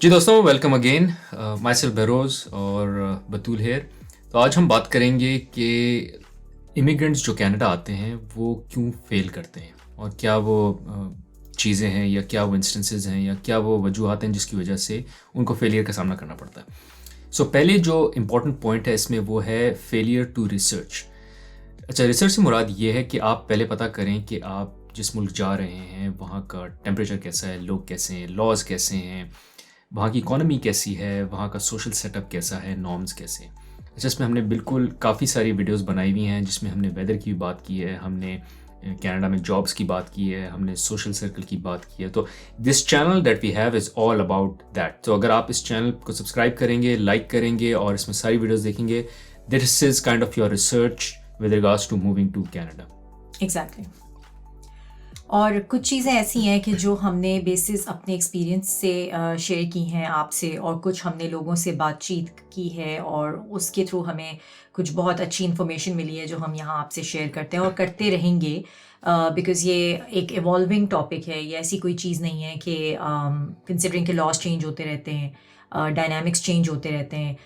जी दोस्तों, welcome again. My self बरोज़ और बतूल hair. तो आज हम बात करेंगे कि इमिग्रेंट्स जो कनाडा आते हैं वो क्यों फेल करते हैं और क्या वो चीज़ें हैं या क्या वो इंस्टेंसेस हैं या क्या वो वजूहत हैं जिसकी वजह से उनको फेलियर का सामना करना पड़ता है। सो पहले जो इम्पॉर्टेंट पॉइंट है इसमें वो है फेलियर टू रिसर्च। अच्छा, रिसर्च से मुराद ये है कि आप पहले पता करें कि आप जिस मुल्क जा रहे हैं वहाँ का टेम्परेचर कैसा है, लोग कैसे हैं, लॉज कैसे हैं, वहाँ की इकॉनमी कैसी है, वहाँ का सोशल सेटअप कैसा है, नॉर्म्स कैसे हैं। अच्छा, इसमें हमने बिल्कुल काफ़ी सारी वीडियोस बनाई हुई हैं जिसमें हमने वेदर की भी बात की है, हमने कनाडा में जॉब्स की बात की है, हमने सोशल सर्कल की बात की है। तो this channel that we have is all about that. तो अगर आप इस चैनल को सब्सक्राइब करेंगे, लाइक करेंगे और इसमें सारी वीडियोस देखेंगे, this is kind of your research with regards to moving to Canada. Exactly. और कुछ चीज़ें ऐसी हैं कि जो हमने बेसिस अपने एक्सपीरियंस से शेयर की हैं आपसे, और कुछ हमने लोगों से बातचीत की है और उसके थ्रू हमें कुछ बहुत अच्छी इन्फॉर्मेशन मिली है जो हम यहाँ आपसे शेयर करते हैं और करते रहेंगे, बिकॉज़ ये एक इवॉल्विंग टॉपिक है। ये ऐसी कोई चीज़ नहीं है कि कंसिडरिंग के लॉज चेंज होते रहते हैं, डायनामिक्स चेंज होते रहते हैं,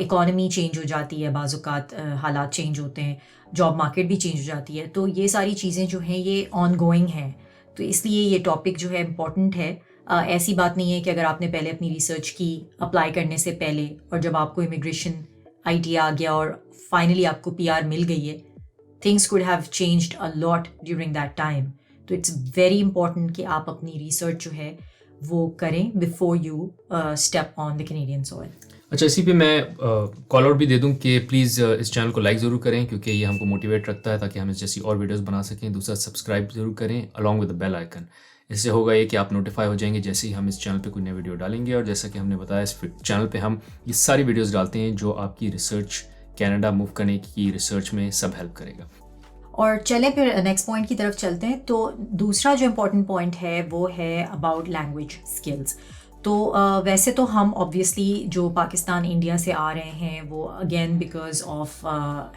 इकॉनमी चेंज हो जाती है, बाज़-औक़ात हालात चेंज होते हैं, जॉब मार्केट भी चेंज हो जाती है। तो ये सारी चीज़ें जो हैं ये ऑन गोइंग हैं, तो इसलिए ये टॉपिक जो है इम्पॉर्टेंट है। ऐसी बात नहीं है कि अगर आपने पहले अपनी रिसर्च की अप्लाई करने से पहले और जब आपको इमिग्रेशन आईटी आ गया और फाइनली आपको पीआर मिल गई है, things could have changed a lot during that time. तो इट्स वेरी इंपॉर्टेंट कि आप अपनी रिसर्च जो है वो करें before you step on the Canadian soil. अच्छा, इसी पे मैं कॉल आउट भी दे दूं कि प्लीज़ इस चैनल को लाइक ज़रूर करें क्योंकि ये हमको मोटिवेट रखता है ताकि हम इस जैसी और वीडियोस बना सकें। दूसरा, सब्सक्राइब ज़रूर करें along with the bell icon. इससे होगा ये कि आप नोटिफाई हो जाएंगे जैसे ही हम इस चैनल पे कोई नई वीडियो डालेंगे। और जैसा कि हमने बताया, इस चैनल पे हम ये सारी वीडियोज़ डालते हैं जो आपकी रिसर्च, कनाडा मूव करने की रिसर्च में सब हेल्प करेगा। और चलें फिर नेक्स्ट पॉइंट की तरफ चलते हैं। तो दूसरा जो इम्पोर्टेंट पॉइंट है वो है अबाउट लैंग्वेज स्किल्स। तो वैसे तो हम ऑब्वियसली जो पाकिस्तान इंडिया से आ रहे हैं वो again because of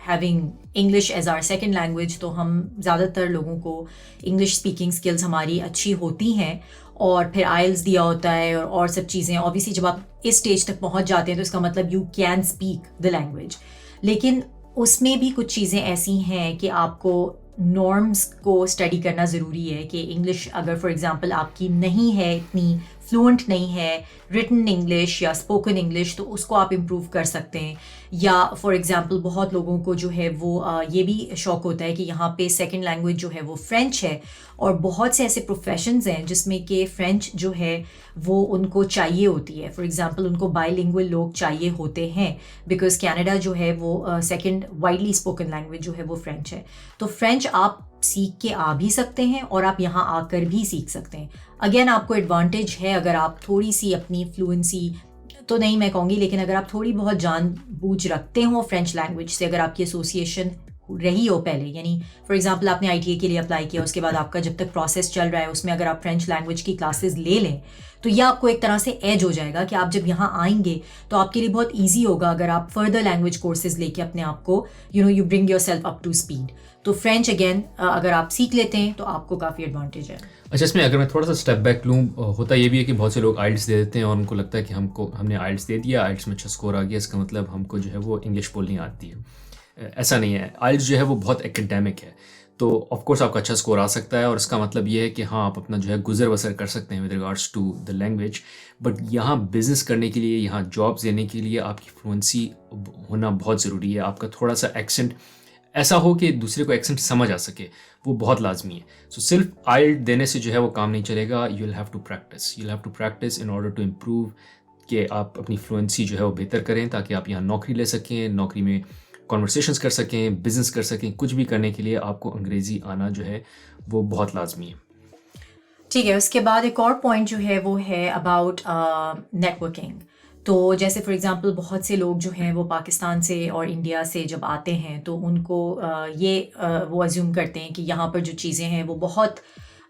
having English as our second language, तो हम ज़्यादातर लोगों को इंग्लिश स्पीकिंग स्किल्स हमारी अच्छी होती हैं और फिर आइल्स दिया होता है और सब चीज़ें। ऑब्वियसली जब आप इस स्टेज तक पहुंच जाते हैं तो इसका मतलब you can speak the language, लेकिन उसमें भी कुछ चीज़ें ऐसी हैं कि आपको नॉर्म्स को स्टडी करना ज़रूरी है कि इंग्लिश अगर फॉर एग्ज़ाम्पल आपकी नहीं है, इतनी फ्लुएंट नहीं है, रिटन इंग्लिश या स्पोकन इंग्लिश, तो उसको आप इम्प्रूव कर सकते हैं। या फॉर एग्ज़ाम्पल बहुत लोगों को जो है वो ये भी शौक होता है कि यहाँ पे सेकंड लैंग्वेज जो है वो फ्रेंच है, और बहुत से ऐसे प्रोफेशंस हैं जिसमें कि फ़्रेंच जो है वो उनको चाहिए होती है। फॉर एग्ज़ाम्पल उनको बाईलिंगुअल लोग चाहिए होते हैं बिकॉज कनाडा जो है वो सेकंड वाइडली स्पोकन लैंग्वेज जो है वो फ्रेंच है। तो फ्रेंच आप सीख के आ भी सकते हैं और आप यहाँ आकर भी सीख सकते हैं। अगेन आपको एडवांटेज है अगर आप थोड़ी सी अपनी फ्लुएंसी तो नहीं मैं कहूँगी, लेकिन अगर आप थोड़ी बहुत जानबूझ रखते हो फ्रेंच लैंग्वेज से, अगर आपकी एसोसिएशन रही हो पहले, यानी फॉर एग्जांपल आपने आईटीए के लिए अप्लाई किया, उसके बाद आपका जब तक प्रोसेस चल रहा है उसमें अगर आप फ्रेंच लैंग्वेज की क्लासेस ले लें तो यह आपको एक तरह से एज हो जाएगा कि आप जब यहाँ आएंगे तो आपके लिए बहुत ईजी होगा अगर आप फर्दर लैंग्वेज कोर्सेज लेके अपने आप को you bring yourself up to speed. तो फ्रेंच अगेन अगर आप सीख लेते हैं तो आपको काफ़ी एडवांटेज है। अच्छा, इसमें अगर मैं थोड़ा सा स्टेप बैक लूँ, होता ये भी है कि बहुत से लोग आइल्स दे देते हैं और उनको लगता है कि हमने आइल्स दे दिया, आइल्स में अच्छा स्कोर आ गया, इसका मतलब हमको जो है वो इंग्लिश बोलनी आती है। ऐसा नहीं है। आइल्स जो है वो बहुत एकेडमिक है, तो ऑफ कोर्स आपका अच्छा स्कोर आ सकता है और इसका मतलब ये है कि हाँ, आप अपना जो है गुजर बसर कर सकते हैं with regards to the language. But यहाँ बिज़नेस करने के लिए, यहाँ जॉब्स देने के लिए आपकी फ्लुएंसी होना बहुत ज़रूरी है। आपका थोड़ा सा एक्सेंट ऐसा हो कि दूसरे को एक्सेंट समझ आ सके, वो बहुत लाजमी है। सो सिर्फ आइल्स देने से जो है वो काम नहीं चलेगा। You will have to practise in order to improve कि आप अपनी फ्लुएंसी जो है वो बेहतर करें ताकि आप यहाँ नौकरी ले सकें, नौकरी में कॉन्वर्सेशंस कर सकें, बिजनेस कर सकें। कुछ भी करने के लिए आपको अंग्रेज़ी आना जो है वो बहुत लाजमी है। ठीक है, उसके बाद एक और पॉइंट जो है वो है अबाउट नेटवर्किंग। तो जैसे फॉर एग्जांपल बहुत से लोग जो हैं वो पाकिस्तान से और इंडिया से जब आते हैं तो उनको वो अज्यूम करते हैं कि यहाँ पर जो चीज़ें हैं वो बहुत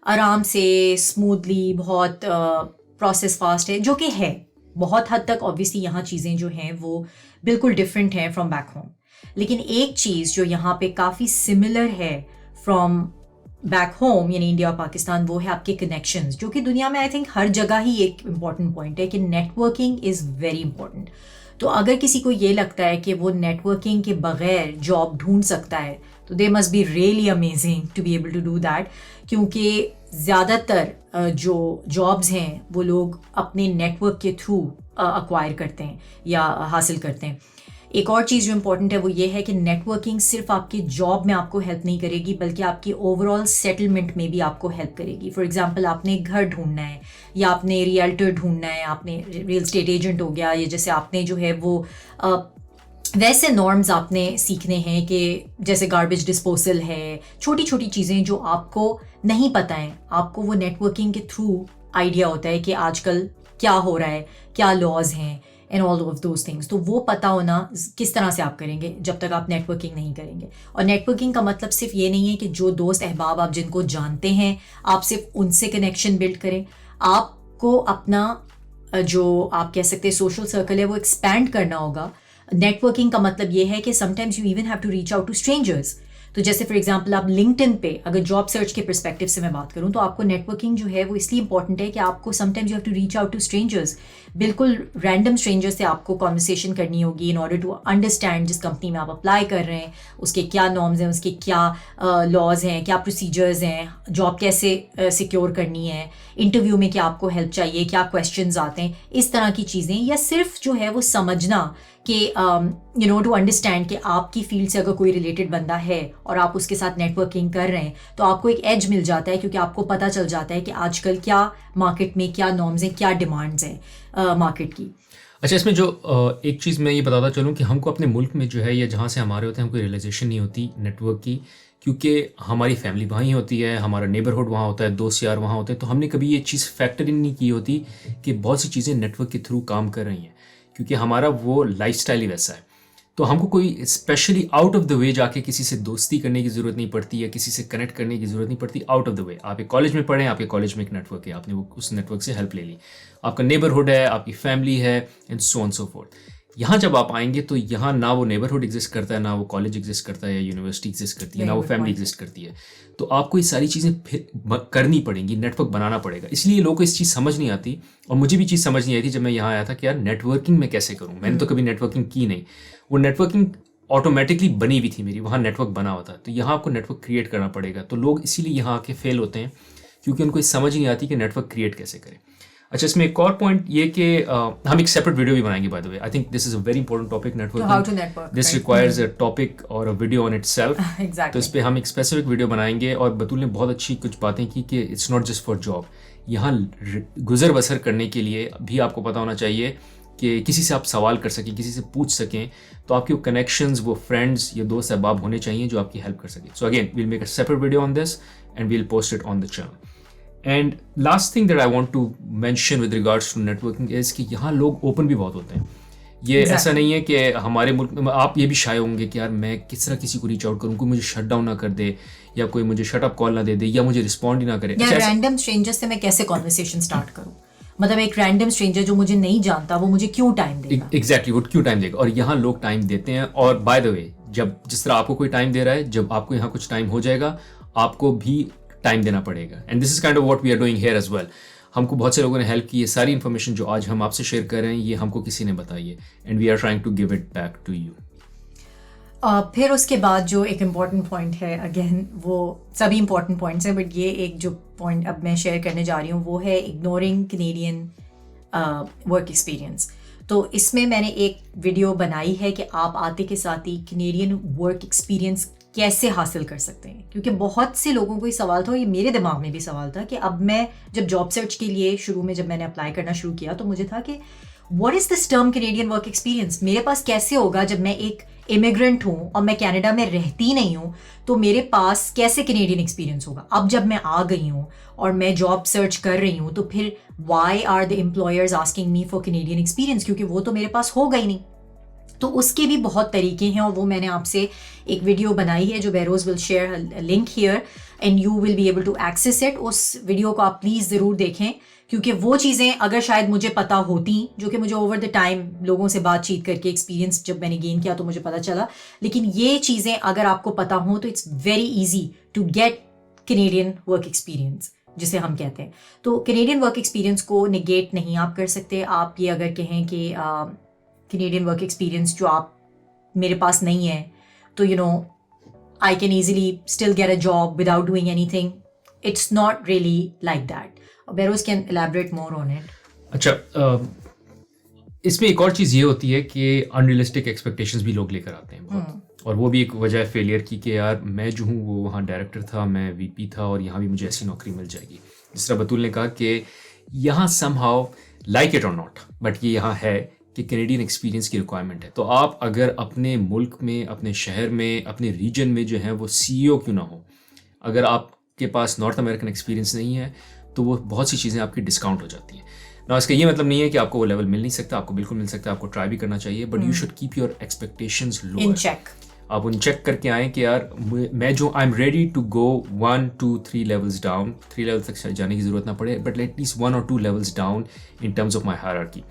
आराम से स्मूथली, बहुत प्रोसेस फास्ट है, जो कि है बहुत हद तक। ऑब्वियसली यहाँ चीज़ें जो हैं वो बिल्कुल डिफरेंट हैं फ्रॉम बैक होम, लेकिन एक चीज़ जो यहाँ पे काफ़ी सिमिलर है फ्रॉम बैक होम यानी इंडिया और पाकिस्तान, वो है आपके कनेक्शंस, जो कि दुनिया में आई थिंक हर जगह ही एक इम्पॉर्टेंट पॉइंट है कि नेटवर्किंग इज़ वेरी इंपॉर्टेंट। तो अगर किसी को ये लगता है कि वो नेटवर्किंग के बगैर जॉब ढूंढ सकता है, तो they must be really amazing to be able to do that, क्योंकि ज़्यादातर जो जॉब्स हैं वो लोग अपने नेटवर्क के थ्रू अक्वायर करते हैं या हासिल करते हैं। एक और चीज़ जो इम्पोर्टेंट है वो ये है कि नेटवर्किंग सिर्फ आपकी जॉब में आपको हेल्प नहीं करेगी, बल्कि आपकी ओवरऑल सेटलमेंट में भी आपको हेल्प करेगी। फॉर एग्जांपल, आपने घर ढूंढना है या आपने रियल्टर ढूंढना है, आपने रियल स्टेट एजेंट हो गया, या जैसे आपने जो है वो वैसे नॉर्म्स आपने सीखने हैं कि जैसे गार्बेज डिस्पोजल है, छोटी छोटी चीज़ें जो आपको नहीं पता हैं, आपको वो नेटवर्किंग के थ्रू आइडिया होता है कि आजकल क्या हो रहा है, क्या लॉज हैं and all of those things. तो वो पता होना किस तरह से आप करेंगे जब तक आप नेटवर्किंग नहीं करेंगे। और नेटवर्किंग का मतलब सिर्फ ये नहीं है कि जो दोस्त अहबाब आप जिनको जानते हैं आप सिर्फ उनसे कनेक्शन बिल्ड करें, आपको अपना जो आप कह सकते हैं सोशल सर्कल है वो एक्सपैंड करना होगा। नेटवर्किंग का मतलब ये है कि sometimes you even have to reach out to strangers. तो जैसे फॉर एग्जांपल आप लिंक्डइन पे, अगर जॉब सर्च के पर्सपेक्टिव से मैं बात करूं, तो आपको नेटवर्किंग जो है वो इसलिए इंपॉर्टेंट है कि आपको sometimes you have to reach out to strangers, बिल्कुल रैंडम स्ट्रेंजर्स से आपको कॉन्वर्सेशन करनी होगी इन ऑर्डर टू अंडरस्टैंड जिस कंपनी में आप अप्लाई कर रहे हैं उसके क्या नॉर्म्स हैं, उसके क्या लॉज हैं, क्या प्रोसीजर्स हैं, जॉब कैसे सिक्योर करनी है, इंटरव्यू में क्या आपको हेल्प चाहिए, क्या क्वेश्चंस आते हैं, इस तरह की चीज़ें। या सिर्फ जो है वो समझना कि टू अंडरस्टैंड कि आपकी फील्ड से अगर कोई रिलेटेड बंदा है और आप उसके साथ नेटवर्किंग कर रहे हैं तो आपको एक एज मिल जाता है, क्योंकि आपको पता चल जाता है कि आजकल क्या मार्केट में क्या नॉर्म्स हैं, क्या डिमांड्स हैं मार्केट की। अच्छा, इसमें जो एक चीज़ मैं ये बताता चलूँ कि हमको अपने मुल्क में जो है या जहाँ से हमारे होते हैं हमको रियलाइजेशन नहीं होती नेटवर्क की, क्योंकि हमारी फैमिली वहीं होती है, हमारा नेबरहुड वहाँ होता है, दोस्त यार वहाँ होते हैं, तो हमने कभी ये चीज़ फैक्टर इन नहीं की होती कि बहुत सी चीज़ें नेटवर्क के थ्रू काम कर रही हैं, क्योंकि हमारा वो लाइफस्टाइल ही वैसा है। तो हमको कोई specially out of the way जाके किसी से दोस्ती करने की ज़रूरत नहीं पड़ती या किसी से कनेक्ट करने की ज़रूरत नहीं पड़ती। आउट ऑफ द वे आप एक कॉलेज में पढ़ें, आपके कॉलेज में एक नेटवर्क है, आपने वो उस नेटवर्क से हेल्प ले ली, आपका नेबरहुड है, आपकी फैमिली है, and so on so fourth. यहाँ जब आप आएंगे तो यहाँ ना वो नेबरहुड एग्जिस्ट करता है, ना वो कॉलेज एग्जिस्ट करता है, या यूनिवर्सिटी एग्जिस्ट करती है, ना वो फैमिली एग्जिस्ट करती है। तो आपको ये सारी चीज़ें फिर करनी पड़ेंगी, नेटवर्क बनाना पड़ेगा। इसलिए लोगों को इस चीज़ समझ नहीं आती, और मुझे भी चीज़ समझ नहीं आई थी जब मैं यहाँ आया था कि यार नेटवर्किंग मैं कैसे करूँ। मैंने तो कभी नेटवर्किंग की नहीं, वो नेटवर्किंग ऑटोमेटिकली बनी हुई थी मेरी, वहाँ नेटवर्क बना हुआ था। तो यहाँ आपको नेटवर्क क्रिएट करना पड़ेगा। तो लोग इसीलिए यहाँ आके फेल होते हैं, क्योंकि उनको समझ नहीं आती कि नेटवर्क क्रिएट कैसे करें। अच्छा, इसमें एक और पॉइंट ये कि हम एक सेपरेट वीडियो भी बनाएंगे, bye the way. I think this is a very important topic, networking. This requires a topic और अ वीडियो ऑन इटसेल्फ। तो इस पर हम एक स्पेसिफिक वीडियो बनाएंगे। और बतूल ने बहुत अच्छी कुछ बातें की कि it's not just for job, यहाँ गुजर बसर करने के लिए भी आपको पता होना चाहिए कि किसी से आप सवाल कर सकें, किसी से पूछ सकें। तो आपके वो कनेक्शंस, वो फ्रेंड्स या दोस्त अहबाब होने चाहिए जो आपकी हेल्प कर सकें। So again we'll make a separate video on this and we'll post it on the channel. And last thing that I want to mention with regards to networking is कि यहाँ लोग ओपन भी बहुत होते हैं। ये ऐसा नहीं है कि हमारे मुल्क में आप ये भी शाये होंगे कि यार मैं किस तरह किसी को रीच आउट करूँ, कोई मुझे शट डाउन ना कर दे, या कोई मुझे शट अप कॉल ना दे दे, या मुझे रिस्पॉन्ड ही ना करे। या रैंडम स्ट्रेंजर से मैं कैसे कॉन्वर्सेशन स्टार्ट करूँ, मतलब एक रैंडम स्ट्रेंजर जो मुझे नहीं जानता वो मुझे क्यों टाइम देगा। एग्जैक्टली, वो क्यों टाइम देगा। और यहाँ लोग टाइम देते हैं। और बाय द वे, जब जिस तरह आपको कोई टाइम दे रहा है, जब आपको यहाँ कुछ टाइम हो जाएगा आपको भी टाइम देना पड़ेगा। And this is kind of what we are doing here as well. हमको बहुत से लोगों ने हेल्प की। ये सारी इन्फॉर्मेशन जो आज हम आपसे शेयर कर रहे हैं ये हमको किसी ने बताई है, and we are trying to give it back to you. फिर उसके बाद जो एक इम्पॉर्टेंट पॉइंट है, अगेन वो सभी इम्पॉर्टेंट पॉइंट्स हैं, बट ये एक जो पॉइंट अब मैं शेयर करने जा रही हूँ वो है इग्नोरिंग कैनेडियन वर्क एक्सपीरियंस। तो इसमें मैंने एक वीडियो बनाई है कि आप आते के साथ ही कैनेडियन वर्क एक्सपीरियंस कैसे हासिल कर सकते हैं, क्योंकि बहुत से लोगों को ये सवाल था, ये मेरे दिमाग में भी सवाल था कि अब मैं जब जॉब सर्च के लिए शुरू में जब मैंने अप्लाई करना शुरू किया तो मुझे था कि what is this term Canadian work experience, मेरे पास कैसे होगा जब मैं एक इमिग्रेंट हूँ और मैं कनाडा में रहती नहीं हूँ, तो मेरे पास कैसे कैनेडियन एक्सपीरियंस होगा। अब जब मैं आ गई हूँ और मैं जॉब सर्च कर रही हूँ तो फिर why are the employers asking me for Canadian experience, क्योंकि वो तो मेरे पास होगा ही नहीं। तो उसके भी बहुत तरीके हैं और वो मैंने आपसे एक वीडियो बनाई है जो बेरोज will share link here and you will be able to access it. उस वीडियो को आप प्लीज़ ज़रूर देखें, क्योंकि वो चीज़ें अगर शायद मुझे पता होती, जो कि मुझे ओवर द टाइम लोगों से बातचीत करके एक्सपीरियंस जब मैंने गेन किया तो मुझे पता चला, लेकिन ये चीज़ें अगर आपको पता हो तो it's very easy to get Canadian work experience जिसे हम कहते हैं। तो कैनेडियन वर्क एक्सपीरियंस को निगेट नहीं आप कर सकते। आप ये अगर कहें कि कैनेडियन वर्क एक्सपीरियंस जो आप मेरे पास नहीं है, तो I can easily still get a job without doing anything. It's not really like that. Behrouz can elaborate more on it. अच्छा, इसमें एक और चीज़ ये होती है कि अनरियलिस्टिक एक्सपेक्टेशंस भी लोग लेकर आते हैं बहुत, और वो भी एक वजह है फेलियर की कि यार मैं जो हूँ वो वहाँ डायरेक्टर था, मैं वीपी था और यहाँ भी मुझे ऐसी नौकरी मिल जाएगी। जिस तरह बतूल ने कहा कि यहाँ समहाउ लाइक इट और नॉट, बट ये यहाँ है कि कैनेडियन एक्सपीरियंस की रिक्वायरमेंट है। तो आप अगर अपने मुल्क में, अपने शहर में, अपने रीजन में जो है वो CEO क्यों ना हो, अगर आपके पास नॉर्थ अमेरिकन एक्सपीरियंस नहीं है तो वो बहुत सी चीज़ें आपकी डिस्काउंट हो जाती हैं ना। इसका ये मतलब नहीं है कि आपको वो लेवल मिल नहीं सकता, आपको बिल्कुल मिल सकता है, आपको ट्राई भी करना चाहिए, but you should keep your expectations low in check. आप उन चेक करके आएँ कि यार मैं जो I am ready to go 1 2 3 levels down, 3 level तक जाने की ज़रूरत ना पड़े, बट एटलीस्ट 1 और 2 levels down in terms of my hierarchy.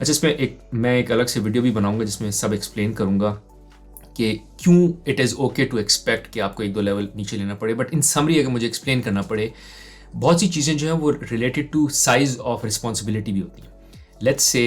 अच्छा, इसमें मैं एक अलग से वीडियो भी बनाऊंगा जिसमें सब एक्सप्लेन करूंगा कि क्यों it is okay to expect कि आपको 1-2 लेवल नीचे लेना पड़े। बट इन समरी अगर मुझे एक्सप्लेन करना पड़े, बहुत सी चीज़ें जो हैं वो related to size of responsibility भी होती हैं। लेट्स से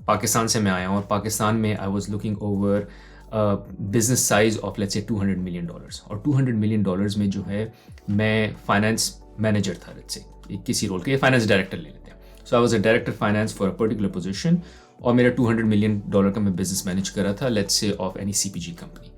पाकिस्तान से मैं आया हूँ और पाकिस्तान में I was looking over business size of let's say $200 million, और $200 मिलियन में जो है मैं फाइनेंस मैनेजर था, लेट्स से किसी रोल के, फाइनेंस डायरेक्टर ले लेते हैं। So I was a director finance for a particular position, और मेरा $200 मिलियन का मैं बिजनेस मैनेज कर रहा था, let's say of any CPG company.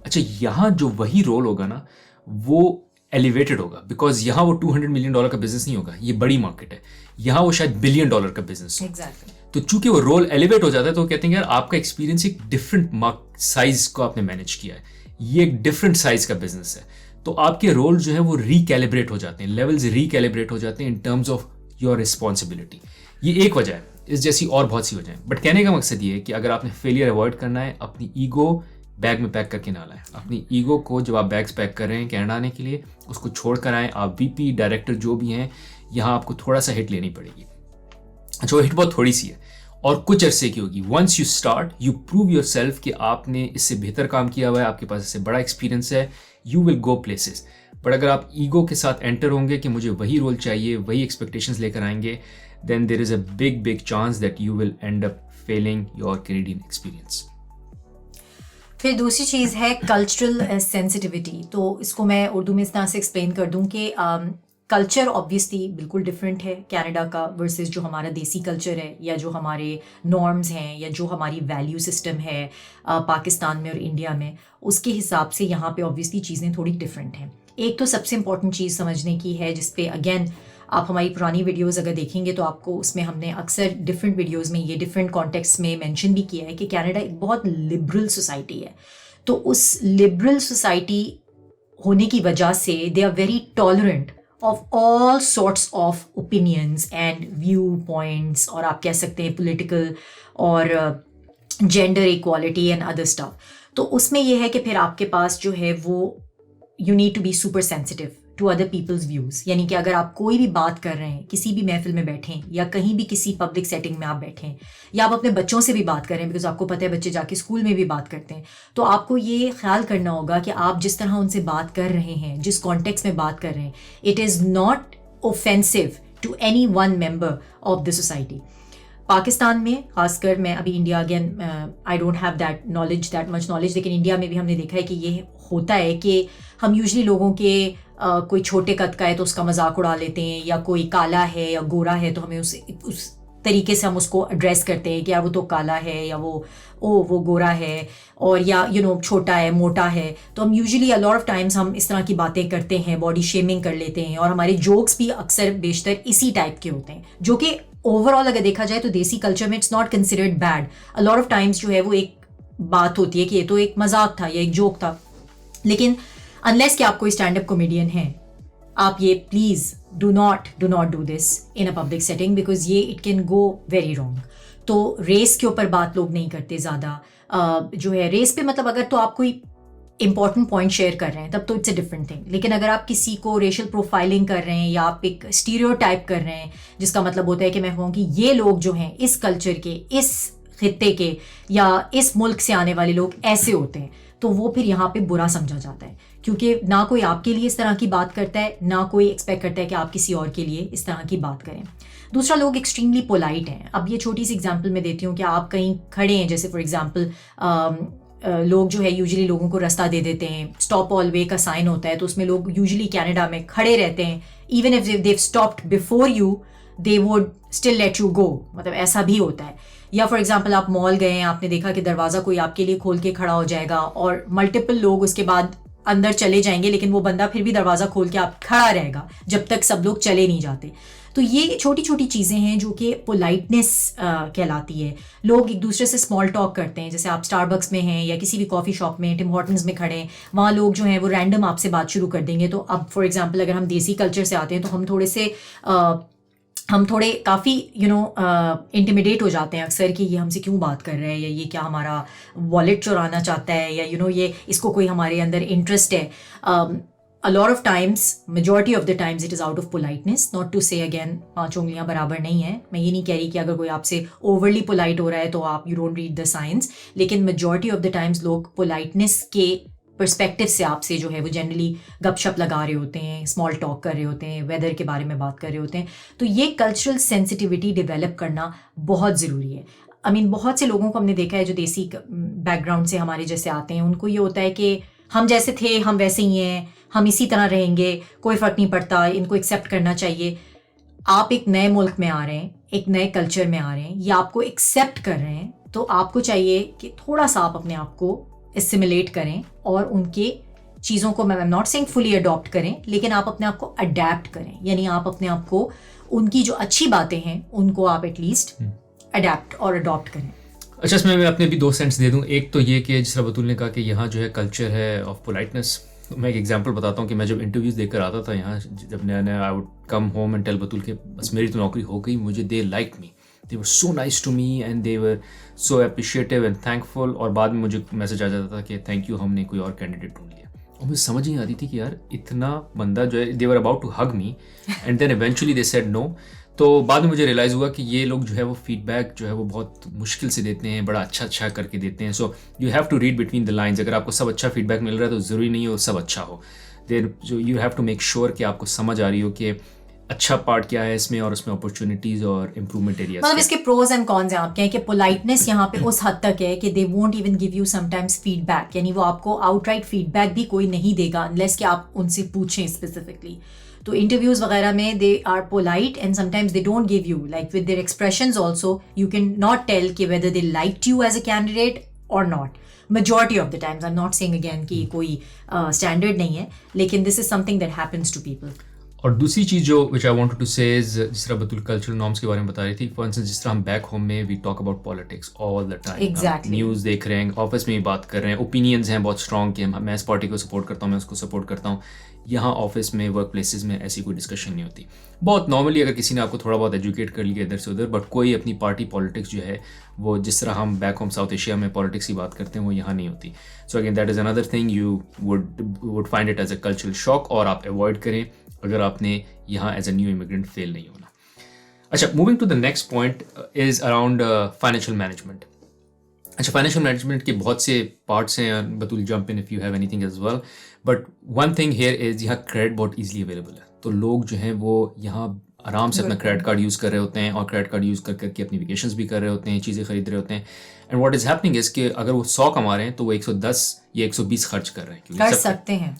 अच्छा, यहाँ जो वही रोल होगा ना वो एलिवेटेड होगा, बिकॉज यहाँ वो $200 मिलियन का बिजनेस नहीं होगा, ये बड़ी मार्केट है, यहाँ वो शायद $1 बिलियन का बिजनेस हो। Exactly. तो चूंकि वो रोल एलिवेट हो जाता है तो वो कहते हैं यार आपका एक्सपीरियंस एक डिफरेंट साइज को आपने मैनेज किया है, ये एक डिफरेंट साइज का बिजनेस है, तो आपके रोल जो है वो रिकैलिब्रेट हो जाते हैं, लेवल्स रिकैलिब्रेट हो जाते हैं in terms of your responsibility. ये एक वजह है, इस जैसी और बहुत सी वजह है, बट कहने का मकसद ये है कि अगर आपने फेलियर अवॉइड करना है, अपनी ईगो बैग में पैक करके ना लाएं। अपनी ईगो को जब आप बैग्स पैक कर रहे हैं कनाडा आने के लिए, उसको छोड़ कर आएँ। आप VP डायरेक्टर जो भी हैं, यहाँ आपको थोड़ा सा हिट लेनी पड़ेगी। अच्छा, वो हिट बहुत थोड़ी सी है और कुछ अरसे की होगी। Once you start, you prove your self कि आपने इससे बेहतर काम किया हुआ है, आपके पास इससे बड़ा एक्सपीरियंस है, you will go places. But अगर आप ईगो के साथ एंटर होंगे कि मुझे वही रोल चाहिए, वही एक्सपेक्टेशंस लेकर आएंगे, then there is a big chance that you will end up failing your Canadian experience. फिर दूसरी चीज़ है कल्चरल सेंसिटिविटी। तो इसको मैं उर्दू में इस तरह से एक्सप्लेन कर दूं कि कल्चर ऑब्वियसली बिल्कुल डिफरेंट है कनाडा का वर्सेस जो हमारा देसी कल्चर है, या जो हमारे नॉर्म्स हैं, या जो हमारी वैल्यू सिस्टम है पाकिस्तान में और इंडिया में, उसके हिसाब से यहाँ पे ऑब्वियसली चीज़ें थोड़ी डिफरेंट हैं। एक तो सबसे इम्पॉर्टेंट चीज़ समझने की है, जिस पे अगेन आप हमारी पुरानी वीडियोस अगर देखेंगे तो आपको उसमें हमने अक्सर डिफरेंट वीडियोस में ये डिफरेंट कॉन्टेक्स्ट में मेंशन भी किया है कि कनाडा एक बहुत लिबरल सोसाइटी है। तो उस लिबरल सोसाइटी होने की वजह से they are very tolerant of all sorts of opinions and view points, और आप कह सकते हैं पॉलिटिकल और gender equality and other stuff. तो उसमें यह है कि फिर आपके पास जो है वो you need to be super sensitive to other people's views. यानी कि अगर आप कोई भी बात कर रहे हैं, किसी भी महफिल में बैठें, या कहीं भी किसी पब्लिक सेटिंग में आप बैठें, या आप अपने बच्चों से भी बात कर रहे हैं, बिकॉज आपको पता है बच्चे जाके स्कूल में भी बात करते हैं, तो आपको ये ख्याल करना होगा कि आप जिस तरह उनसे बात कर रहे हैं, जिस कॉन्टेक्स्ट में बात कर रहे हैं, it is not offensive to any one member of the society. Pakistan में खासकर, मैं अभी India again I don't have that much knowledge, लेकिन इंडिया में भी हमने देखा है कि ये होता है कि हम यूजुअली लोगों के कोई छोटे कद का है तो उसका मजाक उड़ा लेते हैं, या कोई काला है या गोरा है तो हमें उस तरीके से हम उसको एड्रेस करते हैं कि यार वो तो काला है, या वो गोरा है, और या छोटा है, मोटा है। तो हम usually a lot of times हम इस तरह की बातें करते हैं, बॉडी शेमिंग कर लेते हैं, और हमारे जोक्स भी अक्सर बेशतर इसी टाइप के होते हैं, जो कि ओवरऑल अगर देखा जाए तो देसी कल्चर में it's not considered bad. A lot of times जो है वो एक बात होती है कि ये तो एक मजाक था या एक जोक था, लेकिन अनलेस कि आप कोई स्टैंड अप कॉमेडियन हैं, आप ये please do not do this in a public setting, because ये it can go very wrong. तो रेस के ऊपर बात लोग नहीं करते ज़्यादा, जो है रेस पे, मतलब अगर तो आप कोई इंपॉर्टेंट पॉइंट शेयर कर रहे हैं तब तो इट्स अ डिफरेंट थिंग, लेकिन अगर आप किसी को रेशियल प्रोफाइलिंग कर रहे हैं, या आप एक स्टीरियोटाइप कर रहे हैं, जिसका मतलब होता है कि मैं कहूँ कि ये लोग जो हैं इस कल्चर के, इस खित्ते के, या इस मुल्क से आने वाले लोग ऐसे होते हैं, तो वो फिर यहाँ पे बुरा समझा जाता है, क्योंकि ना कोई आपके लिए इस तरह की बात करता है, ना कोई एक्सपेक्ट करता है कि आप किसी और के लिए इस तरह की बात करें। दूसरा, लोग एक्सट्रीमली पोलाइट हैं। अब ये छोटी सी एग्जांपल मैं देती हूँ कि आप कहीं खड़े हैं, जैसे फॉर एग्जांपल लोग जो है यूजुअली लोगों को रास्ता दे देते हैं, स्टॉप ऑल वे का साइन होता है, तो उसमें लोग यूजुअली कनाडा में खड़े रहते हैं, even if they've stopped before you they would still let you go, मतलब ऐसा भी होता है। या फॉर एग्जांपल आप मॉल गए हैं, आपने देखा कि दरवाज़ा कोई आपके लिए खोल के खड़ा हो जाएगा और मल्टीपल लोग उसके बाद अंदर चले जाएंगे, लेकिन वो बंदा फिर भी दरवाज़ा खोल के आप खड़ा रहेगा जब तक सब लोग चले नहीं जाते। तो ये छोटी छोटी चीज़ें हैं जो कि पोलाइटनेस कहलाती है। लोग एक दूसरे से स्मॉल टॉक करते हैं, जैसे आप स्टारबक्स में हैं या किसी भी कॉफ़ी शॉप में, टिम हॉर्टन्स में खड़े हैं, वहाँ लोग जो हैं वो रैंडम आपसे बात शुरू कर देंगे। तो अब फॉर एग्जांपल अगर हम देसी कल्चर से आते हैं तो हम थोड़े काफ़ी इंटिमिडेट हो जाते हैं अक्सर कि ये हमसे क्यों बात कर रहे हैं, या ये क्या हमारा वॉलेट चुराना चाहता है, या ये इसको कोई हमारे अंदर इंटरेस्ट है। A lot of times, majority of the times it is out of politeness, not to say again 5 उंगलियां बराबर नहीं है। मैं ये नहीं कह रही कि अगर कोई आपसे overly polite हो रहा है तो आप you don't read the signs, लेकिन majority of the times लोग politeness के पर्सपेक्टिव से आपसे जो है वो जनरली गपशप लगा रहे होते हैं, स्मॉल टॉक कर रहे होते हैं, वेदर के बारे में बात कर रहे होते हैं। तो ये कल्चरल सेंसिटिविटी डेवलप करना बहुत ज़रूरी है। बहुत से लोगों को हमने देखा है जो देसी बैकग्राउंड से हमारे जैसे आते हैं, उनको ये होता है कि हम जैसे थे हम वैसे ही हैं, हम इसी तरह रहेंगे, कोई फ़र्क नहीं पड़ता, इनको एक्सेप्ट करना चाहिए। आप एक नए मुल्क में आ रहे हैं, एक नए कल्चर में आ रहे हैं, ये आपको एक्सेप्ट कर रहे हैं, तो आपको चाहिए कि थोड़ा सा आप अपने आप को एसिमिलेट करें और उनके चीज़ों को, मैं नॉट सेइंग फुली अडॉप्ट करें, लेकिन आप अपने आप को अडेप्ट करें, यानी आप अपने आप को उनकी जो अच्छी बातें हैं उनको आप एटलीस्ट अडेप्ट और अडॉप्ट करें। अच्छा, इसमें मैं अपने भी 2 सेंट्स दे दूं। एक तो ये कि जिस तरह बतूल ने कहा कि यहाँ जो है कल्चर है ऑफ पोलाइटनेस। मैं एक एग्जांपल बताता हूँ कि मैं जब इंटरव्यूज़ देकर आता था यहाँ, जब नया नया, I would come home and tell Batool के बस मेरी तो नौकरी हो गई, मुझे they like me, they were so nice to me and they were so appreciative and thankful. और बाद में मुझे मैसेज आ जाता था कि थैंक यू, हमने कोई और कैंडिडेट ढूंढ लिया। और मुझे समझ नहीं आती थी कि यार इतना बंदा जो है, they were about to hug me and then eventually they said no. तो बाद में मुझे रियलाइज़ हुआ कि ये लोग जो है वो फीडबैक जो है वो बहुत मुश्किल से देते हैं, बड़ा अच्छा करके देते हैं। So you have to read between the lines. अगर आपको सब अच्छा फीडबैक मिल रहा है तो ज़रूरी नहीं हो सब अच्छा हो। देर जो you have to make sure कि आपको समझ आ रही हो कि अच्छा पार्ट क्या है इसमें और उसमें अपॉर्चुनिटीज़ और इम्प्रूवमेंट एरियाज। मतलब इसके प्रोज एंड कॉन्स हैं। आप कहें कि पोलाइटनेस यहाँ पे उस हद तक है कि they won't even give you sometimes feedback, यानी वो आपको आउटराइट फीडबैक भी कोई नहीं देगा अनलेस कि आप उनसे पूछें स्पेसिफिकली। तो इंटरव्यूज वगैरह में they are polite and sometimes they don't give you, like with their expressions also you can not tell कि whether they liked you as a candidate और not. majority of the times, I'm not saying again कि कोई standard नहीं है, लेकिन this is something that happens to people. और दूसरी चीज़ जो विच आई वांटेड टू से इज, जिस तरह बतूल कल्चरल नॉर्म्स के बारे में बता रही थी, फॉर इंस्टेंस जिस तरह हम बैक होम में we talk about politics all the time, news देख रहे हैं, ऑफिस में भी बात कर रहे हैं, ओपिनियंस हैं बहुत स्ट्रॉन्ग कि मैं इस पार्टी को सपोर्ट करता हूँ, मैं उसको सपोर्ट करता हूँ। यहाँ ऑफिस में, वर्क प्लेसेस में ऐसी कोई डिस्कशन नहीं होती। बहुत नॉर्मली अगर किसी ने आपको थोड़ा बहुत एजुकेट कर लिया इधर से उधर, बट कोई अपनी पार्टी पॉलिटिक्स जो है वो जिस तरह हम बैक होम साउथ एशिया में पॉलिटिक्स की बात करते हैं वो यहाँ नहीं होती। So again that is another thing you would find it as a cultural shock, और आप अवॉइड करें अगर आपने यहाँ as a new immigrant fail नहीं होना। अच्छा, moving to the next point is around financial management. अच्छा, फाइनेंशियल मैनेजमेंट के बहुत से पार्ट्स हैं, Batool jump in if you have anything as well, but one thing here is यहाँ क्रेडिट बहुत ईजिली अवेलेबल है। तो लोग जो हैं वो यहाँ आराम से अपना क्रेडिट कार्ड यूज़ कर रहे होते हैं और क्रेडिट कार्ड यूज़ करके अपनी वेकेशंस भी कर रहे होते हैं, चीज़ें खरीद रहे होते हैं। And what is happening is कि अगर वो 100 कमा रहे हैं तो वो 110 या 120 खर्च कर रहे हैं, क्योंकि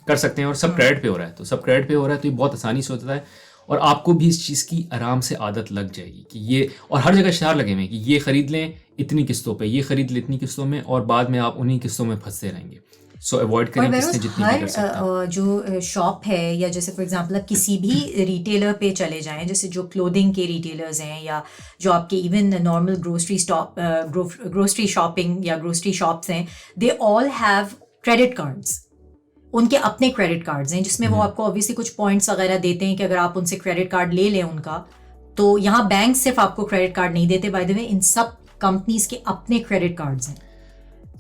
कर सकते हैं और सब क्रेडिट पे हो रहा है। तो सब क्रेडिट पे हो रहा है तो ये बहुत आसानी से होता है, और आपको भी इस चीज़ की आराम से आदत लग जाएगी कि ये, और हर जगह इश्तिहार लगे हुए हैं कि ये ख़रीद लें इतनी किस्तों पे, ये ख़रीद लें इतनी किस्तों में, और बाद में आप उन्हीं किस्तों में फंसते रहेंगे। सो अवॉइड करें किस्तें जितनी भी कर सकते हैं। जो शॉप है, या जैसे फॉर एग्जांपल आप किसी भी रिटेलर पे चले जाएं, जैसे जो क्लोथिंग के रिटेलर्स हैं या जो आपके इवन नॉर्मल ग्रोसरी शॉपिंग या ग्रोसरी शॉप्स हैं, they all have credit cards. उनके अपने क्रेडिट कार्ड्स हैं जिसमें वो आपको ऑब्वियसली कुछ पॉइंट्स वगैरह देते हैं कि अगर आप उनसे क्रेडिट कार्ड ले लें उनका, तो यहाँ बैंक सिर्फ आपको क्रेडिट कार्ड नहीं देते, बाय द वे इन सब कंपनीज के अपने क्रेडिट कार्ड्स हैं।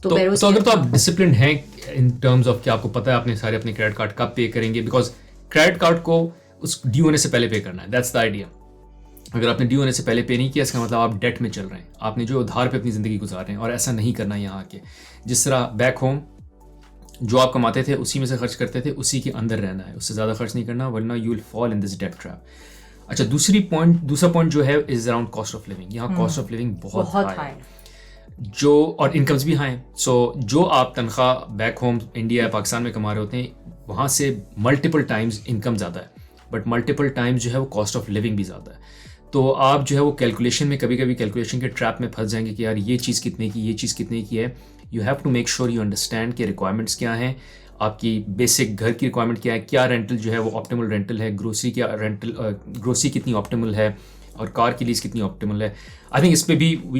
तो अगर तो आप डिसिप्लिन हैं इन टर्म्स ऑफ कि आपको पता है आपने सारे अपने क्रेडिट कार्ड कब पे करेंगे, बिकॉज क्रेडिट कार्ड को उस ड्यू होने से पहले पे करना है, दैट्स द आइडिया। अगर आपने ड्यू होने से पहले पे नहीं किया, इसका मतलब आप डेट में चल रहे हैं, आपने जो उधार पे अपनी ज़िंदगी गुजार रहे हैं, और ऐसा नहीं करना यहाँ आके। जिस तरह बैक होम जो आप कमाते थे उसी में से खर्च करते थे, उसी के अंदर रहना है, उससे ज़्यादा खर्च नहीं करना, वरना you will fall in this debt trap. अच्छा, दूसरा पॉइंट जो है is around cost of living. यहाँ कॉस्ट ऑफ लिविंग बहुत हाई है, जो और इनकम्स भी हाई हैं। सो जो आप तनख्वाह बैक होम इंडिया या पाकिस्तान में कमा रहे होते हैं, वहाँ से मल्टीपल टाइम्स इनकम ज़्यादा है, बट मल्टीपल टाइम्स जो है वो कॉस्ट ऑफ लिविंग भी ज़्यादा है। तो आप जो है वो कैलकुलेशन में कभी कभी कैलकुलेशन के ट्रैप में फंस जाएंगे कि यार ये चीज़ कितने की, ये चीज़ कितने की है। You have to make sure you understand कि रिक्वायरमेंट्स क्या हैं, आपकी बेसिक घर की रिक्वायरमेंट क्या है, क्या रेंटल जो है वो ऑप्टिमल रेंटल है, ग्रोसरी कितनी ऑप्टिमल है, और कार की लीज कितनी ऑप्टिमल है। आई थिंक इस पे भी we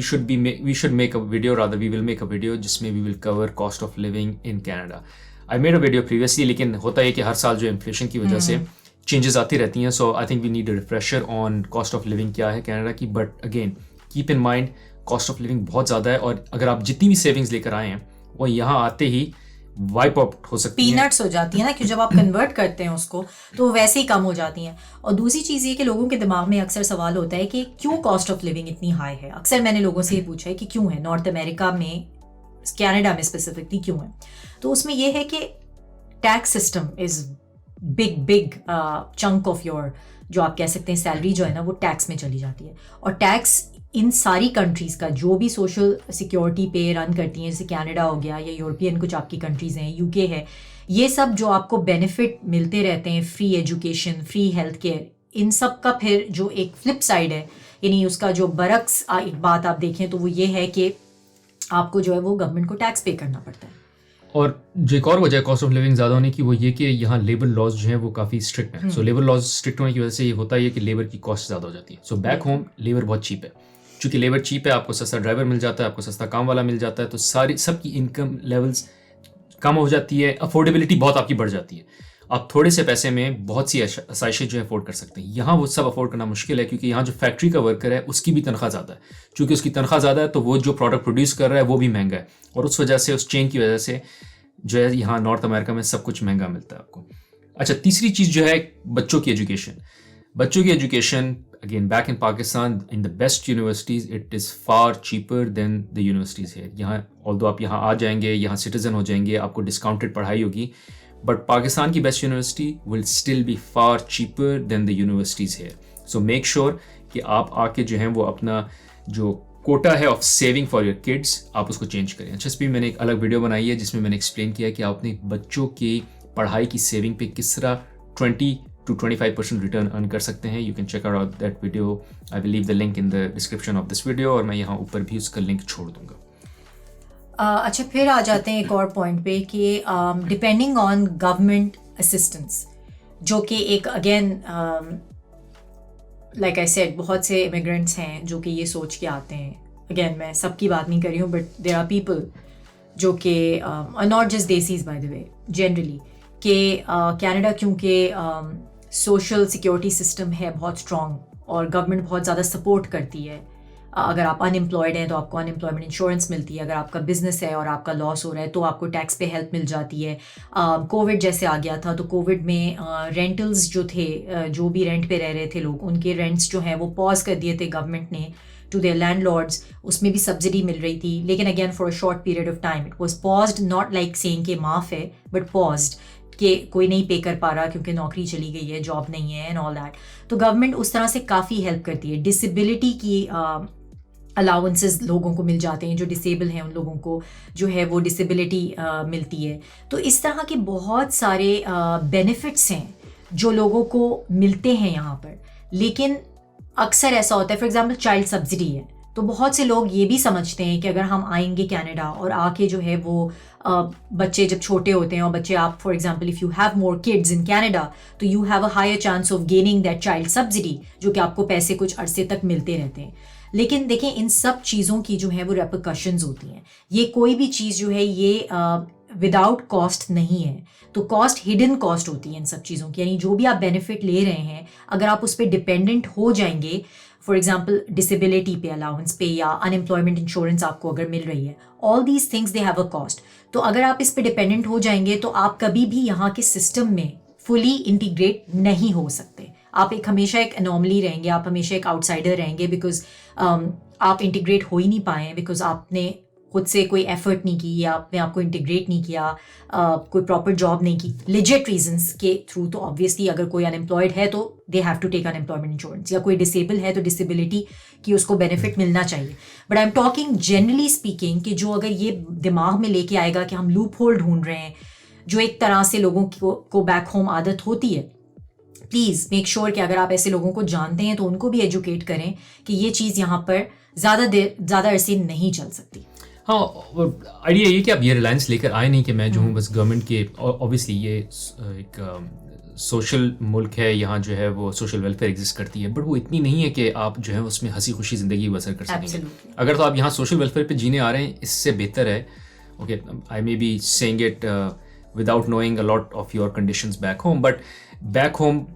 should make a video, rather we will make a video जिसमें we will cover cost of living in Canada. I made a video previously, लेकिन होता है कि हर साल जो इन्फ्लेशन की वजह से चेंजेस आती रहती हैं। So I think we need a refresher on cost of living क्या है कनाडा की। But again keep in mind cost of living बहुत ज़्यादा है, और अगर आप जितनी भी सेविंग्स लेकर आए हैं वो यहाँ आते ही वाइप आउट हो सकती है, पीनट्स हो जाती है ना, कि जब आप कन्वर्ट करते हैं उसको तो वैसे ही कम हो जाती हैं। और दूसरी चीज़ ये कि लोगों के दिमाग में अक्सर सवाल होता है कि क्यों कॉस्ट ऑफ लिविंग इतनी हाई है। अक्सर मैंने लोगों से ये पूछा है कि क्यों है, नॉर्थ अमेरिका में, कनाडा में स्पेसिफिकली क्यों है। तो उसमें यह है कि tax system is big chunk of your, जो आप कह सकते हैं सैलरी जो है ना वो टैक्स में चली जाती है। और टैक्स इन सारी कंट्रीज़ का जो भी सोशल सिक्योरिटी पे रन करती हैं, जैसे कनाडा हो गया या यूरोपियन कुछ आपकी कंट्रीज़ हैं, यूके है, ये सब जो आपको बेनिफिट मिलते रहते हैं, free education, free health care, इन सब का फिर जो एक फ्लिप साइड है, यानी उसका जो बरक्स एक बात आप देखें तो वो ये है कि आपको जो है वो गवर्नमेंट को टैक्स पे करना पड़ता है। और जो एक और वजह कॉस्ट ऑफ लिविंग ज़्यादा होने की वो ये कि यहाँ लेबर लॉज जो हैं वो काफ़ी स्ट्रिक्ट हैं। सो लेबर लॉज स्ट्रिक्ट होने की वजह से ये होता है कि लेबर की कॉस्ट ज़्यादा हो जाती है। सो बैक होम लेबर बहुत चीप है, चूँकि लेबर चीप है, आपको सस्ता ड्राइवर मिल जाता है, आपको सस्ता काम वाला मिल जाता है, तो सारी सबकी इनकम लेवल्स कम हो जाती है, अफोर्डेबिलिटी बहुत आपकी बढ़ जाती है। आप थोड़े से पैसे में बहुत सी आसाइशें जो है अफोर्ड कर सकते हैं। यहाँ वो सब अफोर्ड करना मुश्किल है, क्योंकि यहाँ जो फैक्ट्री का वर्कर है उसकी भी तनख्वाह ज़्यादा है। चूँकि उसकी तनख्वाह ज़्यादा है तो वो जो प्रोडक्ट प्रोड्यूस कर रहा है वो भी महंगा है, और उस वजह से, उस चेन की वजह से जो है यहाँ नॉर्थ अमेरिका में सब कुछ महंगा मिलता है आपको। अच्छा, तीसरी चीज़ जो है बच्चों की एजुकेशन। बच्चों की education again back in Pakistan in the best universities it is far cheaper than the universities है। यहाँ ऑल्दो आप यहाँ आ जाएंगे, यहाँ सिटीज़न हो जाएंगे, आपको डिस्काउंटेड पढ़ाई होगी, बट पाकिस्तान की best university will still be far cheaper than the universities है। सो मेक श्योर कि आप आके जो है वो अपना जो कोटा है of saving for your kids, आप उसको चेंज करें। अच्छा, इस पर मैंने एक अलग वीडियो बनाई है जिसमें मैंने एक्सप्लेन किया कि आप अपने बच्चों की पढ़ाई की सेविंग पे किस तरह 20 to 25% रिटर्न अर्न कर सकते हैं। You can check out that video, I will leave the link in the description of this video, और मैं यहाँ ऊपर भी उसका लिंक छोड़ दूंगा। अच्छा, फिर आ जाते हैं एक और पॉइंट पे कि डिपेंडिंग ऑन गवर्नमेंट असिस्टेंस, जो कि एक अगेन लाइक आई सेड बहुत से इमिग्रेंट्स हैं जो कि ये सोच के आते हैं, अगेन मैं सबकी बात नहीं कर रही हूँ, बट देयर आर पीपल जो कि not just desis bye the way, generally कि कनाडा क्योंकि सोशल सिक्योरिटी सिस्टम है बहुत स्ट्रॉन्ग और गवर्नमेंट बहुत ज़्यादा सपोर्ट करती है। अगर आप अनएम्प्लॉयड हैं तो आपको अनएम्प्लॉयमेंट इंश्योरेंस मिलती है, अगर आपका बिजनेस है और आपका लॉस हो रहा है तो आपको टैक्स पे हेल्प मिल जाती है। कोविड जैसे आ गया था तो कोविड में रेंटल्स जो थे, जो भी रेंट पे रह रहे थे लोग, उनके रेंट्स जो हैं वो पॉज कर दिए थे गवर्नमेंट ने टू देयर लैंडलॉर्ड्स, उसमें भी सब्सिडी मिल रही थी, लेकिन again for a short period of time it was paused, not like saying कि माफ़ है, बट पॉज्ड कि कोई नहीं पे कर पा रहा क्योंकि नौकरी चली गई है, जॉब नहीं है एंड ऑल दैट। तो गवर्नमेंट उस तरह से काफ़ी हेल्प करती है। डिसेबिलिटी की अलाउंसेस लोगों को मिल जाते हैं, जो डिसेबल हैं उन लोगों को जो है वो डिसेबिलिटी मिलती है। तो इस तरह के बहुत सारे बेनिफिट्स हैं जो लोगों को मिलते हैं यहाँ पर। लेकिन अक्सर ऐसा होता है, फॉर एग्जांपल चाइल्ड सब्सिडी है, तो बहुत से लोग ये भी समझते हैं कि अगर हम आएंगे कनाडा और आके जो है वो बच्चे जब छोटे होते हैं और बच्चे आप for example if you have more kids in Canada तो you have a higher chance of gaining that child subsidy, जो कि आपको पैसे कुछ अरसे तक मिलते रहते हैं। लेकिन देखें, इन सब चीज़ों की जो है वो रेपरकशंस होती हैं। ये कोई भी चीज़ जो है ये विदाउट कॉस्ट नहीं है, तो कॉस्ट हिडन कॉस्ट होती है इन सब चीज़ों की। यानी जो भी आप बेनिफिट ले रहे हैं, अगर आप उस पर डिपेंडेंट हो जाएंगे, फॉर एग्जाम्पल डिसेबिलिटी पे, अलाउंस पे या अनएम्प्लॉयमेंट इंश्योरेंस आपको अगर मिल रही है, all these things they have a cost. तो अगर आप इस पर डिपेंडेंट हो जाएंगे तो आप कभी भी यहाँ के सिस्टम में फुली इंटीग्रेट नहीं हो सकते। आप एक हमेशा एक एनॉमली रहेंगे, आप हमेशा एक आउटसाइडर रहेंगे, बिकॉज आप इंटीग्रेट हो ही नहीं पाए, बिकॉज आपने खुद से कोई एफर्ट नहीं की या अपने आप को इंटीग्रेट नहीं किया, कोई प्रॉपर जॉब नहीं की लेजिट रीजंस के थ्रू, तो ऑब्वियसली अगर कोई अनएम्प्लॉयड है तो they have to take unemployment insurance, या कोई डिसेबल है तो डिसेबिलिटी की उसको बेनिफिट मिलना चाहिए। But I am talking generally speaking कि जो अगर ये दिमाग में लेके आएगा कि हम लूप होल ढूंढ रहे हैं, जो एक तरह से लोगों को बैक होम आदत होती है, प्लीज़ मेक श्योर कि अगर आप ऐसे लोगों को जानते हैं तो उनको भी एजुकेट करें कि ये चीज़ यहाँ पर ज़्यादा अरसे नहीं चल सकती। हाँ, आइडिया ये कि आप ये रिलायंस लेकर आए नहीं कि मैं जो हूँ बस गवर्नमेंट के, ऑब्वियसली ये एक सोशल मुल्क है, यहाँ जो है वो सोशल वेलफेयर एग्जिस्ट करती है, बट वो इतनी नहीं है कि आप जो है उसमें हंसी खुशी ज़िंदगी बसर कर सकेंगे। अगर तो आप यहाँ सोशल वेलफेयर पे जीने आ रहे हैं, इससे बेहतर है, okay, I may be saying it without knowing a lot of your conditions back home, but back home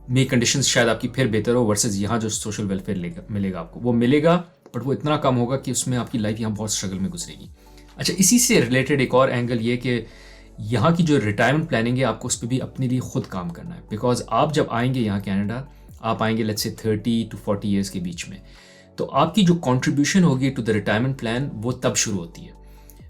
में कंडीशंस शायद आपकी फिर बेहतर हो वर्सेस यहाँ जो सोशल वेलफेयर मिलेगा आपको, वो मिलेगा, बट वो इतना कम होगा कि उसमें आपकी लाइफ यहाँ बहुत स्ट्रगल में गुजरेगी। अच्छा, इसी से रिलेटेड एक और एंगल ये कि यहाँ की जो रिटायरमेंट प्लानिंग है, आपको उस पर भी अपने लिए खुद काम करना है, बिकॉज आप जब आएंगे यहाँ कनाडा, आप आएंगे लेट्स से 30 to 40 ईयर्स के बीच में, तो आपकी जो कॉन्ट्रीब्यूशन होगी टू द रिटायरमेंट प्लान वो तब शुरू होती है,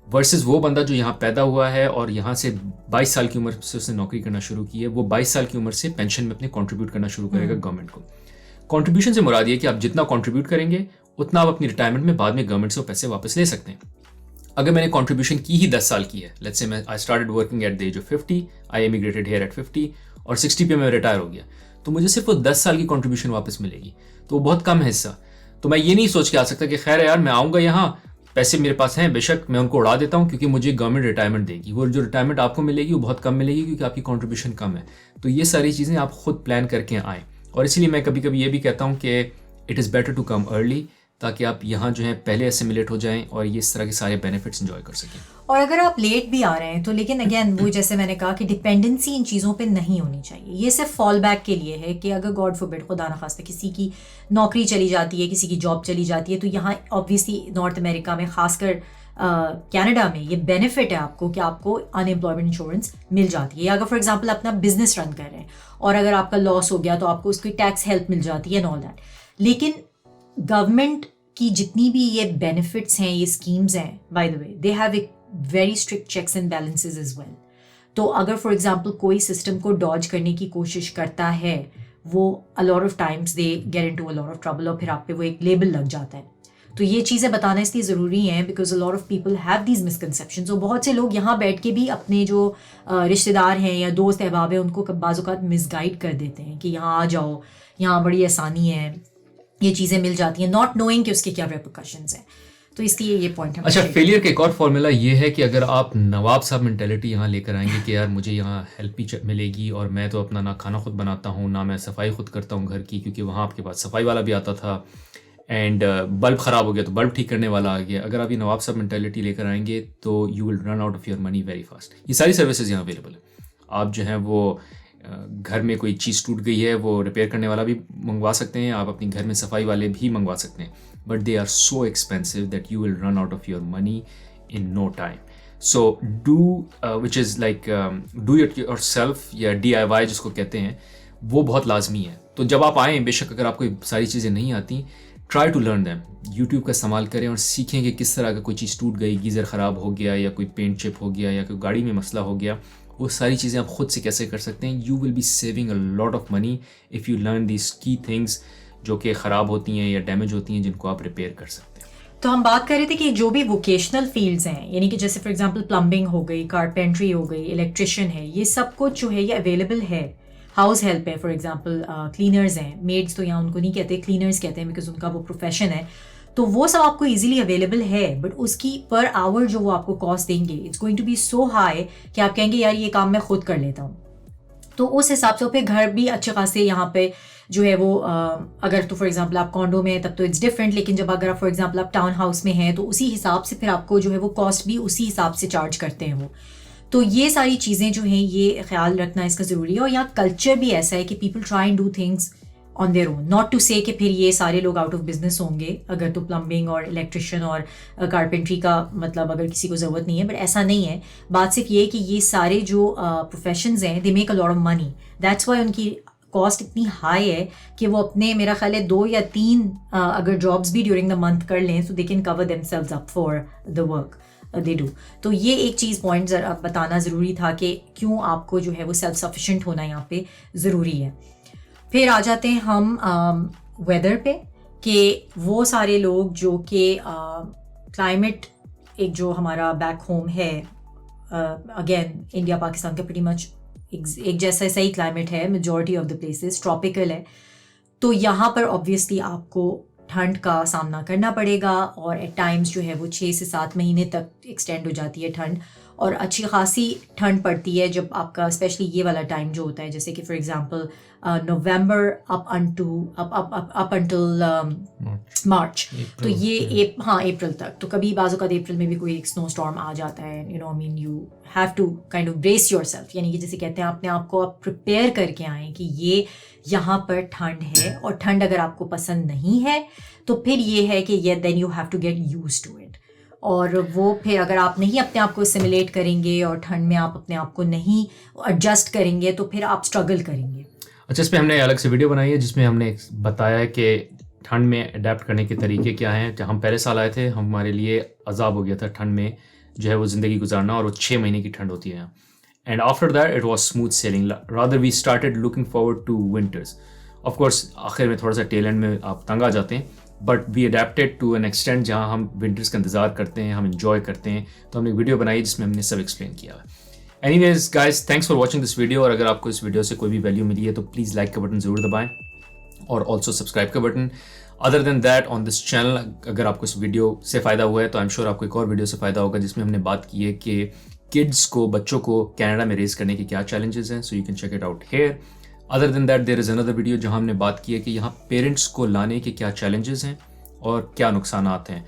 वर्सेस वो बंदा जो यहाँ पैदा हुआ है और यहाँ से 22 साल की उम्र से उसने नौकरी करना शुरू की है, वो 22 साल की उम्र से पेंशन में अपने कंट्रीब्यूट करना शुरू करेगा गवर्नमेंट को। कंट्रीब्यूशन से मुराद ये कि आप जितना कंट्रीब्यूट करेंगे उतना आप अपनी रिटायरमेंट में बाद में गवर्नमेंट से वो पैसे वापस ले सकते हैं। अगर मैंने कंट्रीब्यूशन की ही 10 साल की है, लेट्स से मैं I started working at the age of 50, I emigrated here at 50 और 60 पे मैं रिटायर हो गया, तो मुझे सिर्फ वो 10 साल की कंट्रीब्यूशन वापस मिलेगी, तो वो बहुत कम है हिस्सा। तो मैं ये नहीं सोच के आ सकता कि खैर यार मैं आऊँगा यहाँ, पैसे मेरे पास हैं, बेशक मैं उनको उड़ा देता हूँ क्योंकि मुझे गवर्नमेंट रिटायरमेंट देगी, वो जो रिटायरमेंट आपको मिलेगी वो बहुत कम मिलेगी क्योंकि आपकी कंट्रीब्यूशन कम है। तो ये सारी चीज़ें आप खुद प्लान करके आएँ, और इसलिए मैं कभी कभी ये भी कहता हूँ कि it is better to come early, ताकि आप यहाँ जो है पहले एसिमिलेट हो जाएं और ये इस तरह के सारे बेनिफिट्स एंजॉय कर सकें। और अगर आप लेट भी आ रहे हैं तो, लेकिन अगेन वो जैसे मैंने कहा कि डिपेंडेंसी इन चीज़ों पे नहीं होनी चाहिए। ये सिर्फ फॉल बैक के लिए है कि अगर गॉड फॉरबिड, खुदा न खास्ता, किसी की नौकरी चली जाती है, किसी की जॉब चली जाती है, तो यहाँ ऑब्वियसली नॉर्थ अमेरिका में, खासकर कनाडा में, ये बेनिफिट है आपको कि आपको अनएम्प्लॉयमेंट इंश्योरेंस मिल जाती है। या अगर फॉर एग्जाम्पल अपना बिजनेस रन कर रहे हैं और अगर आपका लॉस हो गया तो आपको उसकी टैक्स हेल्प मिल जाती है एंड ऑल दैट। लेकिन गवर्नमेंट की जितनी भी ये बेनिफिट्स हैं, ये स्कीम्स हैं, by the way they have a very strict checks and balances as well. तो अगर फॉर एग्जांपल कोई सिस्टम को डॉज करने की कोशिश करता है, वो a lot of times they get into a lot of trouble और फिर आप पे वो एक लेबल लग जाता है। तो ये चीज़ें बताना इसलिए ज़रूरी हैं because a lot of people have these misconceptions. और बहुत से लोग यहाँ बैठ के भी अपने जो रिश्तेदार हैं या दोस्त अहबाब हैं उनको बाज़-औक़ात मिसगाइड कर देते हैं कि यहाँ आ जाओ, यहाँ बड़ी आसानी है, ये चीज़ें मिल जाती हैं, नॉट नोइंग कि उसके क्या रिपरकशंस हैं। तो इसलिए ये पॉइंट है। अच्छा, फेलियर का एक और फॉर्मूला ये है कि अगर आप नवाब साहब मेंटेलिटी यहाँ लेकर आएंगे कि यार मुझे यहाँ हेल्प ही मिलेगी और मैं तो अपना ना खाना खुद बनाता हूँ, ना मैं सफाई खुद करता हूँ घर की, क्योंकि वहाँ आपके पास सफाई वाला भी आता था, एंड बल्ब ख़राब हो गया तो बल्ब ठीक करने वाला आ गया। अगर आप ये नवाब साहब मेंटेलिटी लेकर आएंगे तो you will run out of your money very fast. ये सारी सर्विसेज यहाँ अवेलेबल है। आप जो है वो घर में कोई चीज़ टूट गई है, वो रिपेयर करने वाला भी मंगवा सकते हैं, आप अपनी घर में सफाई वाले भी मंगवा सकते हैं, but they are so expensive that you will run out of your money in no time. So do which is like do it your self या DIY जिसको कहते हैं, वो बहुत लाजमी है। तो जब आप आएँ, बेशक अगर आपको सारी चीज़ें नहीं आती, try to learn them. YouTube का इस्तेमाल करें और सीखें कि किस तरह का कोई चीज़ टूट गई, गीज़र ख़राब हो गया या कोई पेंट चिप हो गया या कोई गाड़ी में मसला हो गया, वो सारी चीज़ें आप खुद से कैसे कर सकते हैं। You will B saving a lot of money if you learn these की थिंग्स जो कि ख़राब होती हैं या डैमेज होती हैं, जिनको आप रिपेयर कर सकते हैं। तो हम बात कर रहे थे कि जो भी वोकेशनल फील्ड्स हैं, यानी कि जैसे फॉर एग्जांपल प्लम्बिंग हो गई, कारपेंट्री हो गई, इलेक्ट्रिशियन है, ये सब कुछ जो है ये अवेलेबल है। हाउस हेल्प है, फॉर एग्जांपल क्लीनर्स हैं, मेड्स तो यहाँ उनको नहीं कहते, क्लीनर्स कहते हैं बिकॉज उनका वो प्रोफेशन है। तो वो सब आपको इजीली अवेलेबल है, बट उसकी पर आवर जो वो आपको कॉस्ट देंगे, it's going to be so high कि आप कहेंगे यार ये काम मैं खुद कर लेता हूँ। तो उस हिसाब से फिर घर भी अच्छे खासे यहाँ पे जो है वो अगर तो फॉर एग्जांपल आप कॉन्डो में हैं तब तो इट्स डिफरेंट, लेकिन जब अगर आप फॉर एग्जांपल आप टाउन हाउस में हैं तो उसी हिसाब से फिर आपको जो है वो कॉस्ट भी उसी हिसाब से चार्ज करते हैं वो। तो ये सारी चीज़ें जो हैं ये ख्याल रखना इसका ज़रूरी है। और यहाँ कल्चर भी ऐसा है कि people try and do things on their own, not to say कि फिर ये सारे लोग आउट ऑफ बिजनेस होंगे अगर तो प्लम्बिंग और इलेक्ट्रिशियन और कारपेंट्री का मतलब अगर किसी को ज़रूरत नहीं है, बट ऐसा नहीं है। बात सिर्फ ये कि ये सारे जो प्रोफेशंस हैं they make a lot of money, that's why उनकी कॉस्ट इतनी हाई है कि वो अपने मेरा ख्याल है 2 या 3 अगर जॉब्स भी ड्यूरिंग द मंथ कर लें so they can cover themselves up for the work they do. तो ये एक चीज़ पॉइंट बताना ज़रूरी था कि क्यों आपको जो है वो सेल्फ सफिशेंट होना यहाँ पे ज़रूरी है। फिर आ जाते हैं हम वेदर पे कि वो सारे लोग जो कि क्लाइमेट एक जो हमारा बैक होम है, अगेन इंडिया पाकिस्तान का प्रीटी मच एक जैसा सही क्लाइमेट है, majority of the places tropical है, तो यहाँ पर ऑब्वियसली आपको ठंड का सामना करना पड़ेगा और एट टाइम्स जो है वो 6 से 7 महीने तक एक्सटेंड हो जाती है ठंड, और अच्छी खासी ठंड पड़ती है जब आपका स्पेशली ये वाला टाइम जो होता है, जैसे कि for example November up until March, तो ये अप्रैल तक। तो कभी बाज़ औक़ात अप्रैल में भी कोई एक स्नो स्टॉर्म आ जाता है, you know I mean you have to kind of brace yourself, यानी कि जैसे कहते हैं अपने आप को आप प्रिपेयर करके आएँ कि ये यहाँ पर ठंड है, और ठंड अगर आपको पसंद नहीं है तो फिर ये है कि ये then you have to get used to it, और वो फिर अगर आप नहीं अपने आप को सिमुलेट करेंगे और ठंड में आप अपने आप को नहीं एडजस्ट करेंगे तो फिर आप स्ट्रगल करेंगे। अच्छा, इस पर हमने अलग से वीडियो बनाई है जिसमें हमने बताया है कि ठंड में अडेप्ट करने के तरीके क्या हैं। जब हम पहले साल आए थे हमारे लिए अजाब हो गया था ठंड में जो है वो ज़िंदगी गुजारना, और वो 6 महीने की ठंड होती है यहाँ। And after that it was smooth sailing, rather we started looking forward to winters. Of course आखिर में थोड़ा सा टेल एंड में आप तंग आ जाते हैं, but we adapted to an extent जहाँ हम विंटर्स का इंतज़ार करते हैं, हम इंजॉय करते हैं। तो हमने एक वीडियो बनाई जिसमें हमने सब एक्सप्लेन किया है। Anyways guys, thanks for watching this video, और अगर आपको इस वीडियो से कोई भी वैल्यू मिली है तो प्लीज़ लाइक का बटन ज़रूर दबाएं और ऑल्सो सब्सक्राइब का button. Other than that on this channel अगर आपको इस वीडियो से फ़ायदा हुआ है तो आई एम श्योर आपको एक और वीडियो से फ़ायदा होगा जिसमें हमने बात की है कि किड्स को, बच्चों को कनाडा में रेज करने के क्या चैलेंजेस हैं, so you can check it out here. Other than that there is another video जहाँ हमने बात की है कि यहाँ पेरेंट्स को लाने के क्या चैलेंजेस हैं और क्या नुकसान हैं,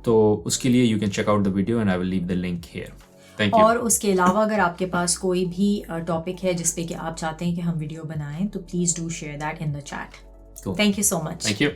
तो उसके लिए you can check out the video and I will leave the link here. Thank you. और उसके अलावा अगर आपके पास कोई भी टॉपिक है जिस पे कि आप चाहते हैं कि हम वीडियो बनाएं तो please do share that in the chat. Thank you so much. Thank you.